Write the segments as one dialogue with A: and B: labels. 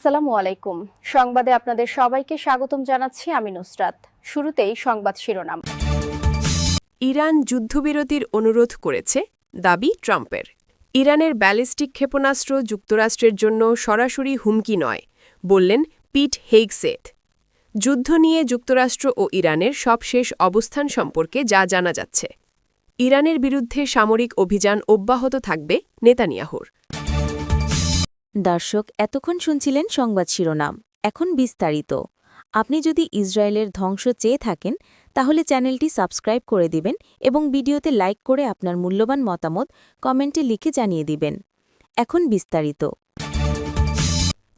A: আসসালামু আলাইকুম। সংবাদে আপনাদের সবাইকে স্বাগতম জানাচ্ছি আমি নুসরাত। শুরুতেই সংবাদ শিরোনাম।
B: ইরান যুদ্ধবিরতির অনুরোধ করেছে, দাবি ট্রাম্পের। ইরানের ব্যালিস্টিক ক্ষেপণাস্ত্র যুক্তরাষ্ট্রের জন্য সরাসরি হুমকি নয়, বললেন পিট হেগসেথ। যুদ্ধ নিয়ে যুক্তরাষ্ট্র ও ইরানের সবশেষ অবস্থান সম্পর্কে যা জানা যাচ্ছে। ইরানের বিরুদ্ধে সামরিক অভিযান অব্যাহত থাকবে নেতানিয়াহুর।
C: দর্শক, এতক্ষণ শুনছিলেন সংবাদ শিরোনাম। এখন বিস্তারিত। আপনি যদি ইসরায়েলের ধ্বংস চেয়ে থাকেন তাহলে চ্যানেলটি সাবস্ক্রাইব করে দিবেন এবং ভিডিওতে লাইক করে আপনার মূল্যবান মতামত কমেন্টে লিখে জানিয়ে দিবেন। এখন বিস্তারিত।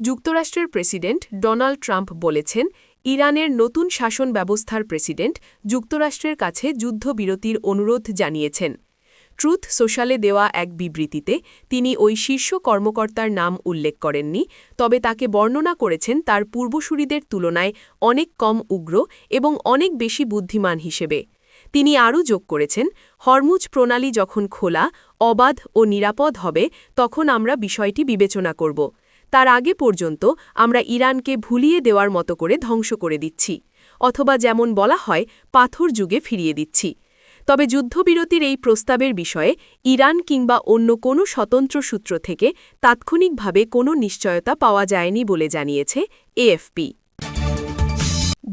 B: যুক্তরাষ্ট্রের প্রেসিডেন্ট ডোনাল্ড ট্রাম্প বলেছেন, ইরানের নতুন শাসন ব্যবস্থার প্রেসিডেন্ট যুক্তরাষ্ট্রের কাছে যুদ্ধবিরতির অনুরোধ জানিয়েছেন। ট্রুথ সোশ্যালে দেওয়া এক বিবৃতিতে তিনি ওই শীর্ষ কর্মকর্তার নাম উল্লেখ করেননি, তবে তাকে বর্ণনা করেছেন তার পূর্বসূরিদের তুলনায় অনেক কম উগ্র এবং অনেক বেশি বুদ্ধিমান হিসেবে। তিনি আরও যোগ করেছেন, হরমুজ প্রণালী যখন খোলা, অবাধ ও নিরাপদ হবে তখন আমরা বিষয়টি বিবেচনা করব। তার আগে পর্যন্ত আমরা ইরানকে ভুলিয়ে দেওয়ার মতো করে ধ্বংস করে দিচ্ছি, অথবা যেমন বলা হয় পাথর যুগে ফিরিয়ে দিচ্ছি। তবে যুদ্ধবিরতির এই প্রস্তাবের বিষয়ে ইরান কিংবা অন্য কোনো স্বতন্ত্র সূত্র থেকে তাৎক্ষণিকভাবে কোনো নিশ্চয়তা পাওয়া যায়নি বলে জানিয়েছে এএফপি।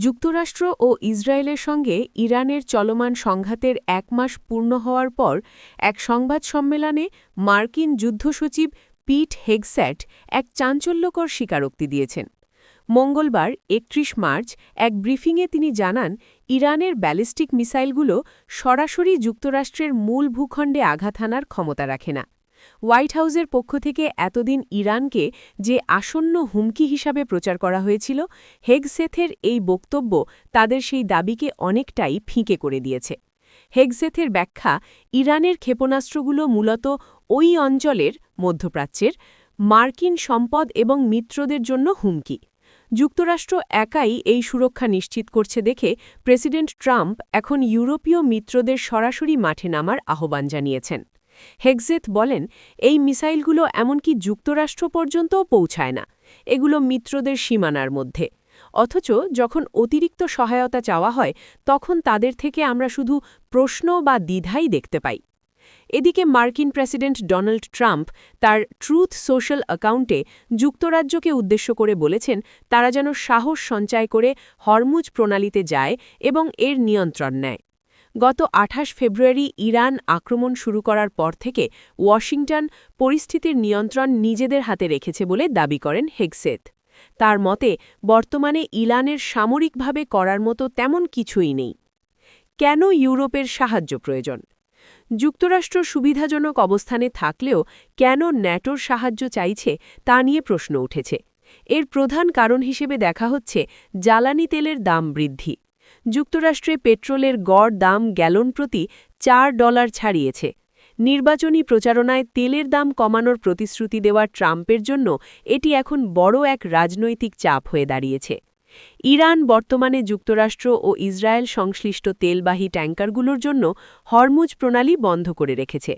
B: যুক্তরাষ্ট্র ও ইসরায়েলের সঙ্গে ইরানের চলমান সংঘাতের ১ মাস পূর্ণ হওয়ার পর এক সংবাদ সম্মেলনে মার্কিন যুদ্ধসচিব পিট হেগস্যাট এক চাঞ্চল্যকর স্বীকারোক্তি দিয়েছেন। মঙ্গলবার ৩১ মার্চ এক ব্রিফিংয়ে তিনি জানান, ইরানের ব্যালিস্টিক মিসাইলগুলো সরাসরি যুক্তরাষ্ট্রের মূল ভূখণ্ডে আঘাত হানার ক্ষমতা রাখে না। হোয়াইট হাউসের পক্ষ থেকে এতদিন ইরানকে যে আসন্ন হুমকি হিসাবে প্রচার করা হয়েছিল, হেগসেথের এই বক্তব্য তাদের সেই দাবিকে অনেকটাই ফিকে করে দিয়েছে। হেগসেথের ব্যাখ্যা, ইরানের ক্ষেপণাস্ত্রগুলো মূলত ওই অঞ্চলের, মধ্যপ্রাচ্যের, মার্কিন সম্পদ এবং মিত্রদের জন্য হুমকি। যুক্তরাষ্ট্র একাই এই সুরক্ষা নিশ্চিত করছে দেখে প্রেসিডেন্ট ট্রাম্প এখন ইউরোপীয় মিত্রদের সরাসরি মাঠে নামার আহ্বান জানিয়েছেন। হেগসেথ বলেন, এই মিসাইলগুলো এমনকি যুক্তরাষ্ট্র পর্যন্তও পৌঁছায় না, এগুলো মিত্রদের সীমানার মধ্যে। অথচ যখন অতিরিক্ত সহায়তা চাওয়া হয় তখন তাদের থেকে আমরা শুধু প্রশ্ন বা দ্বিধাই দেখতে পাই। এদিকে মার্কিন প্রেসিডেন্ট ডোনাল্ড ট্রাম্প তার ট্রুথ সোশ্যাল অ্যাকাউন্টে যুক্তরাজ্যকে উদ্দেশ্য করে বলেছেন, তারা যেন সাহস সঞ্চয় করে হরমুজ প্রণালীতে যায় এবং এর নিয়ন্ত্রণ নেয়। গত ২৮ ফেব্রুয়ারি ইরান আক্রমণ শুরু করার পর থেকে ওয়াশিংটন পরিস্থিতির নিয়ন্ত্রণ নিজেদের হাতে রেখেছে বলে দাবি করেন হেগসেথ। তার মতে বর্তমানে ইরানের সামরিকভাবে করার মতো তেমন কিছুই নেই। কেন ইউরোপের সাহায্য প্রয়োজন? যুক্তরাষ্ট্র সুবিধাজনক অবস্থানে থাকলেও কেন ন্যাটোর সাহায্য চাইছে তা নিয়ে প্রশ্ন উঠেছে। এর প্রধান কারণ হিসেবে দেখা হচ্ছে জ্বালানি তেলের দাম বৃদ্ধি। যুক্তরাষ্ট্রে পেট্রোলের গড় দাম গ্যালন প্রতি $৪ ছাড়িয়েছে। নির্বাচনী প্রচারণায় তেলের দাম কমানোর প্রতিশ্রুতি দেওয়া ট্রাম্পের জন্য এটি এখন বড় এক রাজনৈতিক চাপ হয়ে দাঁড়িয়েছে। ইরান বর্তমানে যুক্তরাষ্ট্র ও ইসরায়েল সংশ্লিষ্ট তেলবাহী ট্যাঙ্কারগুলোর জন্য হরমুজ প্রণালী বন্ধ করে রেখেছে।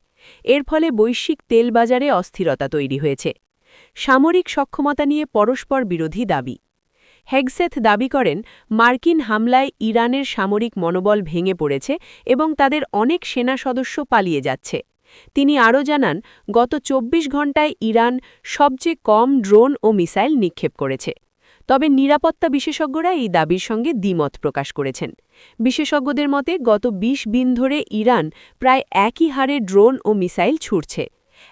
B: এর ফলে বৈশ্বিক তেল বাজারে অস্থিরতা তৈরি হয়েছে। সামরিক সক্ষমতা নিয়ে পরস্পর বিরোধী দাবি। হেগসেথ দাবি করেন, মার্কিন হামলায় ইরানের সামরিক মনোবল ভেঙে পড়েছে এবং তাদের অনেক সেনা সদস্য পালিয়ে যাচ্ছে। তিনি আরও জানান, গত ২৪ ঘণ্টায় ইরান সবচেয়ে কম ড্রোন ও মিসাইল নিক্ষেপ করেছে। তবে নিরাপত্তা বিশেষজ্ঞরা এই দাবির সঙ্গে দ্বিমত প্রকাশ করেছেন। বিশেষজ্ঞদের মতে গত ২০ দিন ধরে ইরান প্রায় একই হারে ড্রোন ও মিসাইল ছুড়ছে।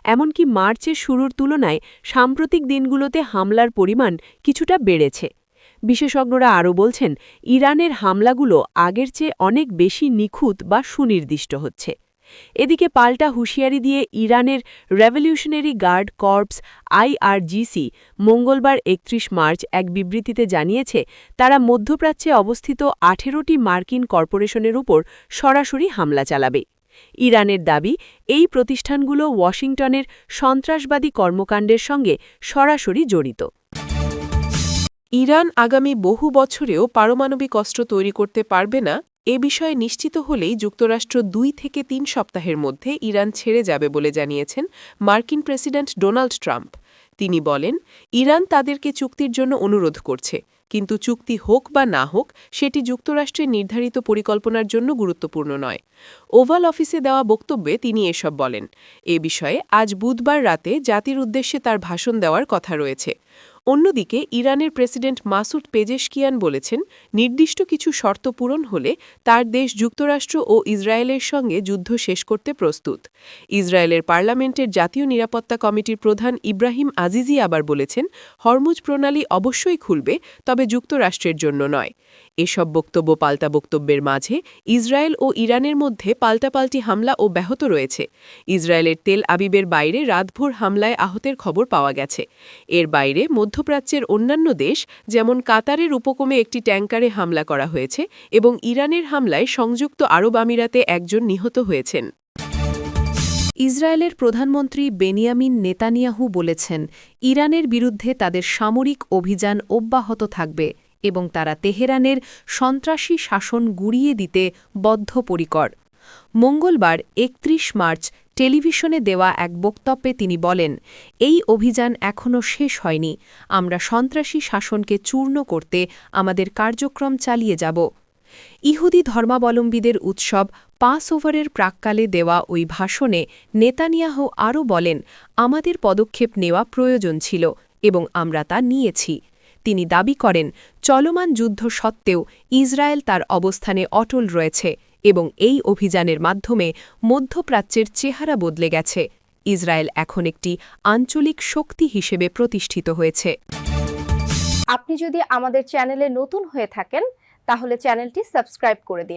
B: এমনকি মার্চের শুরুর তুলনায় সাম্প্রতিক দিনগুলোতে হামলার পরিমাণ কিছুটা বেড়েছে। বিশেষজ্ঞরা আরও বলছেন, ইরানের হামলাগুলো আগের চেয়ে অনেক বেশি নিখুঁত বা সুনির্দিষ্ট হচ্ছে। এদিকে পাল্টা হুঁশিয়ারি দিয়ে ইরানের রেভলিউশনারি গার্ড কর্পস আইআরজিসি মঙ্গলবার ৩১ মার্চ এক বিবৃতিতে জানিয়েছে, তারা মধ্যপ্রাচ্যে অবস্থিত ১৮টি মার্কিন কর্পোরেশনের উপর সরাসরি হামলা চালাবে। ইরানের দাবি, এই প্রতিষ্ঠানগুলো ওয়াশিংটনের সন্ত্রাসবাদী কর্মকাণ্ডের সঙ্গে সরাসরি জড়িত।
D: ইরান আগামী বহু বছরেও পারমাণবিক অস্ত্র তৈরি করতে পারবে না, এ বিষয়ে নিশ্চিত হলেই যুক্তরাষ্ট্র ২ থেকে ৩ সপ্তাহের মধ্যে ইরান ছেড়ে যাবে বলে জানিয়েছেন মার্কিন প্রেসিডেন্ট ডোনাল্ড ট্রাম্প। তিনি বলেন, ইরান তাদেরকে চুক্তির জন্য অনুরোধ করছে, কিন্তু চুক্তি হোক বা না হোক সেটি যুক্তরাষ্ট্রের নির্ধারিত পরিকল্পনার জন্য গুরুত্বপূর্ণ নয়। ওভাল অফিসে দেওয়া বক্তব্যে তিনি এসব বলেন। এ বিষয়ে আজ বুধবার রাতে জাতির উদ্দেশ্যে তার ভাষণ দেওয়ার কথা রয়েছে। অন্যদিকে ইরানের প্রেসিডেন্ট মাসুদ পেজেশকিয়ান বলেছেন, নির্দিষ্ট কিছু শর্ত পূরণ হলে তার দেশ যুক্তরাষ্ট্র ও ইসরায়েলের সঙ্গে যুদ্ধ শেষ করতে প্রস্তুত। ইসরায়েলের পার্লামেন্টের জাতীয় নিরাপত্তা কমিটির প্রধান ইব্রাহিম আজিজি আবার বলেছেন, হরমুজ প্রণালী অবশ্যই খুলবে, তবে যুক্তরাষ্ট্রের জন্য নয়। এসব বক্তব্য পাল্টা বক্তব্যের মাঝে ইসরায়েল ও ইরানের মধ্যে পাল্টাপাল্টি হামলা ও ব্যাহত রয়েছে। ইসরায়েলের তেল আবিবের বাইরে রাতভর হামলায় আহতের খবর পাওয়া গেছে। এর বাইরে মধ্যপ্রাচ্যের অন্যান্য দেশ যেমন কাতারের উপকূলে একটি ট্যাঙ্কারে হামলা করা হয়েছে এবং ইরানের হামলায় সংযুক্ত আরব আমিরাতে একজন নিহত হয়েছেন।
B: ইসরায়েলের প্রধানমন্ত্রী বেনিয়ামিন নেতানিয়াহু বলেছেন, ইরানের বিরুদ্ধে তাদের সামরিক অভিযান অব্যাহত থাকবে এবং তারা তেহরানের সন্ত্রাসী শাসন গুঁড়িয়ে দিতে বদ্ধপরিকর। মঙ্গলবার ৩১ মার্চ টেলিভিশনে দেওয়া এক বক্তব্যে তিনি বলেন, এই অভিযান এখনও শেষ হয়নি, আমরা সন্ত্রাসী শাসনকে চূর্ণ করতে আমাদের কার্যক্রম চালিয়ে যাব। ইহুদি ধর্মাবলম্বীদের উৎসব পাসওভারের প্রাক্কালে দেওয়া ওই ভাষণে নেতানিয়াহু আরও বলেন, আমাদের পদক্ষেপ নেওয়া প্রয়োজন ছিল এবং আমরা তা নিয়েছি। তিনি দাবি করেন, চলমান যুদ্ধ সত্ত্বেও ইসরায়েল তার অবস্থানে অটল রয়েছে এবং এই অভিযানের মাধ্যমে মধ্যপ্রাচ্যের চেহারা বদলে গেছে। ইসরায়েল এখন একটি আঞ্চলিক শক্তি হিসেবে প্রতিষ্ঠিত হয়েছে।
A: আপনি যদি আমাদের চ্যানেলে নতুন হয়ে থাকেন তাহলে চ্যানেলটি সাবস্ক্রাইব করে দিন।